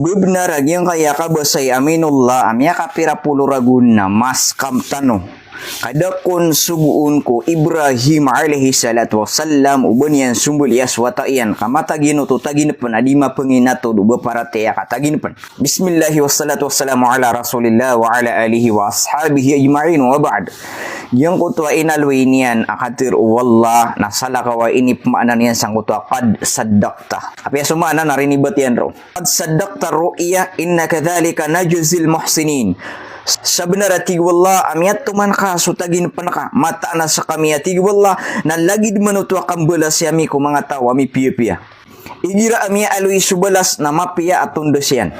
Bebenar yang kaya ka basay aminullah amya ka pirapulo ragun na mas kamtano. Kada kun subuun ko Ibrahim alaihi salatu wassalam uban yan sumbul yas wataian kamata gino to tagin pan adima penginato do beparate ya katagin pan. Bismillahi wassalatu wassalamu ala rasulillah wa ala alihi wa ashabihi ajma'in wa ba'd. Yang kutwa inalwinian akatir wallah nasala kawa ini pemaanan yan sang kutwa qad saddaqta. Apa ya sumana narinibat yan ro. Qad saddaqta ru'ya inna kadzalika najzil muhsinin. Sebenarnya tigwallah amiat tuman ka sutagin panaka mata na sa kamiya tigwallah na lagi manutua kambelas yami ko mga tawa mi piya-piya. Igira amia alui subalas na mapiya atun desian.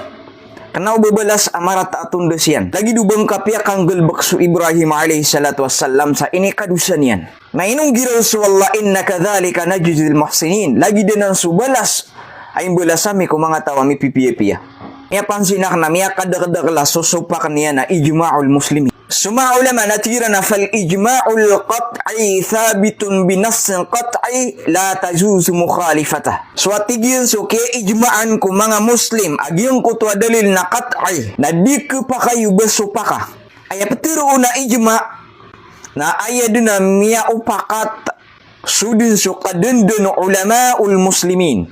Kenau bebalas amarat atun desian. Lagi dubang kapia kanggel baksu Ibrahim alaihi salatu wassalam sa ini kadusan yan. Na inung gira wallah inna kadzalika najzil muhsinin. Lagi denan subalas ay belasami ko mga tawa mi piya-piya. Ya pansinak na miya kada-kada la susupak niya na ijma'ul muslimin. Suma ulama natira na fal ijma'ul qat'i thabitun binassin qat'i la tajuzu mukhalifata. So atigin so kaya ijma'an ko mga muslim agyong ko to dalil na qat'i na di ko pa kayo basupaka. Aya petiru na ijma' na aya din na miya upakat sudin so kadendon ulama'ul muslimin.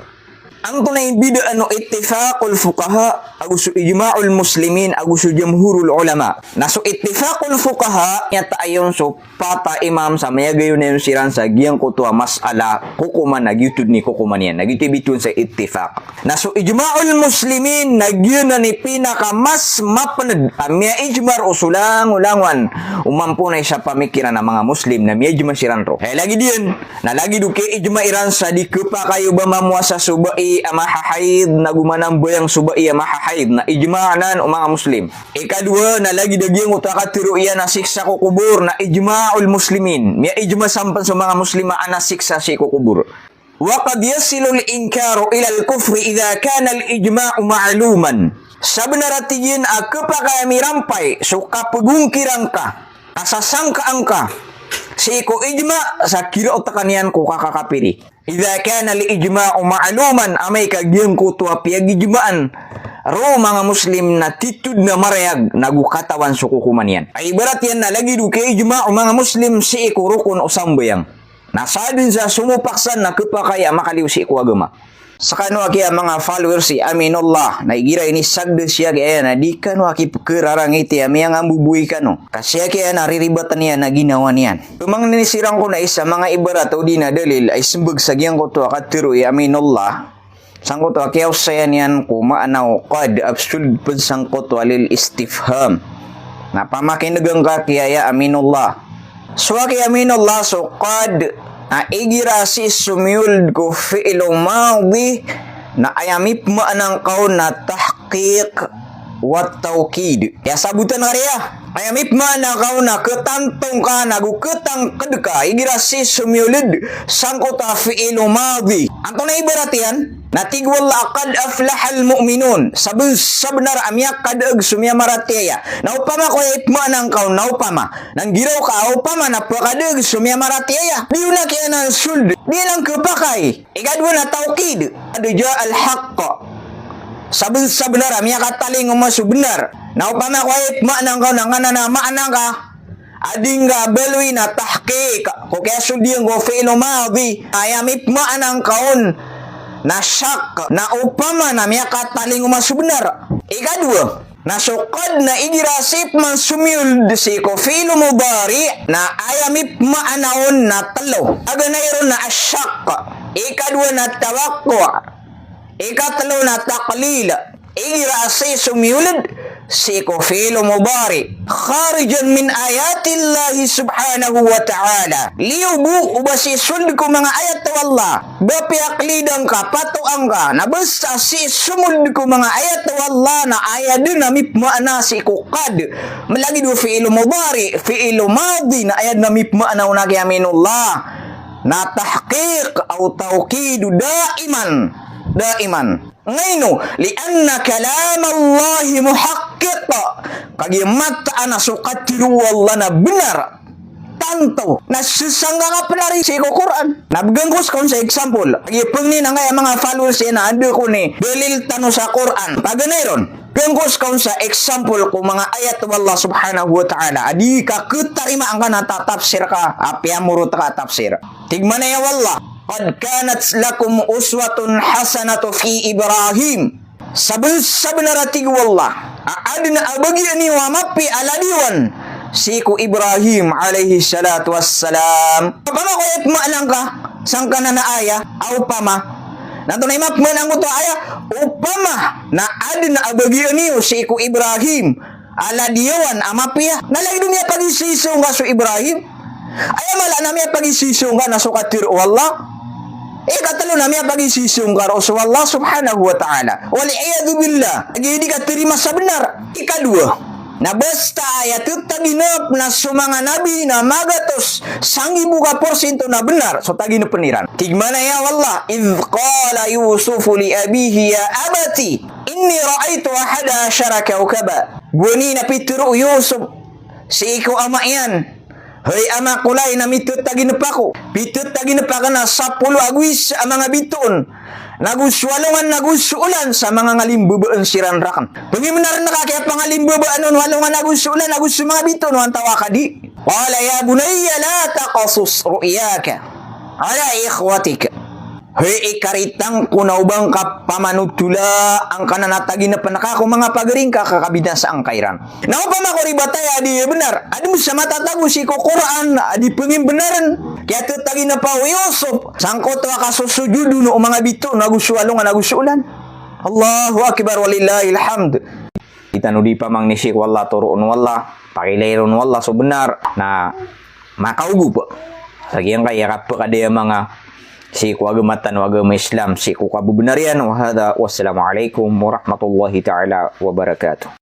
Ang tunay bida ano ittifaqul fuqaha agusu ijma'ul muslimin agusu jamhurul ulama. Naso ittifaqul fuqaha yata ayon so pata imam sa maya gayon na yung siran sa giyang kutua mas'ala kukuman nagyutud ni kukuman yan. Nagyutibitun sa ittifaq. Naso ijma'ul muslimin nagyun na ni pinaka mas mapanad. Miya ijmar usulang-ulangan umampunay sa pamikiran ng mga muslim na miya ijma siran ro. Lagi diyan na lagi duke ijma iran sa di kepa kayo ba mamuasa subai amahahaid na gumanang bayang subai amahahaid na ijma'anan o mga muslim. Ikadua na lagi dagyang utakatiro iya na siksa ko kubur na ijma'ul muslimin. Miya ijma sampan sa mga muslima na siksa si kukubur. Wa qad yasilu al-inkaru ila al-kufri idha kana al-ijma'u ma'luman. Sabenaratigin kapag mirampay so kapagungkirang ka kasasangka angka si ko ijma sa kira utakanian ko kakakapiri. Idza kana li-ijma'u ma'luman amay kagyang ko tuwa piyag-ijma'an ro mga muslim na titud na marayag nagukatawan sukukuman yan. Ay ibarat yan na lagi duke ijma'u mga muslim si ikurukon o sambayang. Nasadin sa sumupaksan na kapakaya makaliw si iku agama. Sa kanu kaya mga followers si Aminullah na igira ini sagde siya kaya na di kanu aki kerarang iti ami ang ambubuy kanu. Kasi kaya nariribatan niya na ginawa niyan. Tumang ninisirang ko na isa mga ibarat o di na dalil ay simbag sa giyang ko to akatiro i Aminullah. Sang ko to akiyaw saya niyan ko maanaw qad absurd pansang ko to alil istifham. Napamakinugang ka kaya Aminullah. So aki Aminullah so qad igira si sumiyul ko fi'ilong madhi na ayamip maanang kaon na tahqiq wat tawkid. Ya sabutan nga riya. Ayamip maanang kaon na ketantong ka naguketang kedeka. Igira si sumiyulid sangkota fi'ilong madhi. Anto na ibarat yan? Natigwal akad aflahal mu'minun. Sabenar amyak kadag sumya maratiya. Naupama ko itmanang kaon naupama. Nang giraw ka upama na pakadag sumya maratiya. Di na kaya na suld. Di lang kapakay. Ikadwa na tawkid. Adja al-haqqa. Sabenar amyak kataling umasubenar. Naupama ko itmanang kaon nang na maanang ka. Ading nga belwi na tahqiq. Ko kaya sudiyang go fi'il madhi. Ayamip maanang kaon na syak na upama na miya kataling umasubenar. Ikadua na sukad na igirasip man sumiyul si ko fi'il mudari na ayamip maanaon na talo. Aganayro na asyak. Ikadua na tawakwa. Ikatlo na taklil. Igirasi sumiyulid si ko fi'il mudari kharijan min ayatillahi subhanahu wa ta'ala. Liubu ubasi sund ko mga ayat to Allah. Bapiaklidang ka patuang ka nabasa si sumud ko mga ayat to Allah na ayat din na mipmaana si ko qad. Malagi do fi'il mudari fi'il madhi na ayat na mipmaana na Aminullah na tahqiq au tawkidu daiman. Ngayon, lianna kalam Allah muhaqqiq. Kagi mata na sukatiru Allah na benar. santo na susangga ka pelari si Quran. Nabganggos ko sa example. Ipang ni na nga mga followers na ando ko ni dalil tano sa Quran. Paganeron. Ganggos ko sa example ko mga ayat ng Allah subhanahu wa ta'ala. Adi ka kutarima ang ka natatapsir ka. Apiamurot ka tafsir. Tigman na ya wallah. Qad kanat lakum uswatun hasanatu fi Ibrahim. Sabenarati wallah. Adna abagi ni wa mapi aladiwan. Siku Ibrahim alaihi salatu wassalam. Pama ko et maalang ka sang kana na aya au pama. Nato na imak manang to aya upama na adna abagi ni siku Ibrahim aladiwan amapia. Nalay dunia pagisisong ka so Ibrahim. Aya mala na miya pagisisong ka na sukatir wallah. Katalo na miya pagisisong ka Rasulullah subhanahu wa ta'ala. Wal'iyadu billah. Hindi ka terima sa benar. Ikadua. Na basta ayat itu taginap na sumanga nabi na magatos 1,000% na benar. So taginap peniran. Tigmana ya wallah. Idh qala Yusufu li abihi ya abati. Inni ra'aitu ahada asyara kaukaba. Guni na pituro Yusuf. Si ikaw ama yan. Hoy ama kulay na mitut taginap ako. Pitut taginap ako na 10 agwis ang mga biton. Naguswalungan nagusulan sa mga ngalimbubaan siranrakan. Pangimanar na kaya pangalimbubaan nun walungan nagusulan nagusu mga biton wan tawa ka di. Wala ya bunayya la taqasus ru'yaka ala ikhwatika. Hoy ikaritang kunaubang ka pamanutula ang kananatagi na panakako mga pagaring kakabida sa angkairan. Nao pa makuribatay adi benar. Adi mo sa matatago si Quran adi pengin benaran. Kaya tutagi na pa Yusuf sangkot wa kasusujudu no mga bito nagusualong nagusulan. Allahu akbar walillahil hamd. Kita no di pa mang nisik wallah turuun wallah pakilairon wallah so benar na makaugu po. Lagi ang kaya kapag ada mga siku agamatan wa agama Islam siku kabubenarian wa hada wassalamu alaikum warahmatullahi taala wabarakatuh.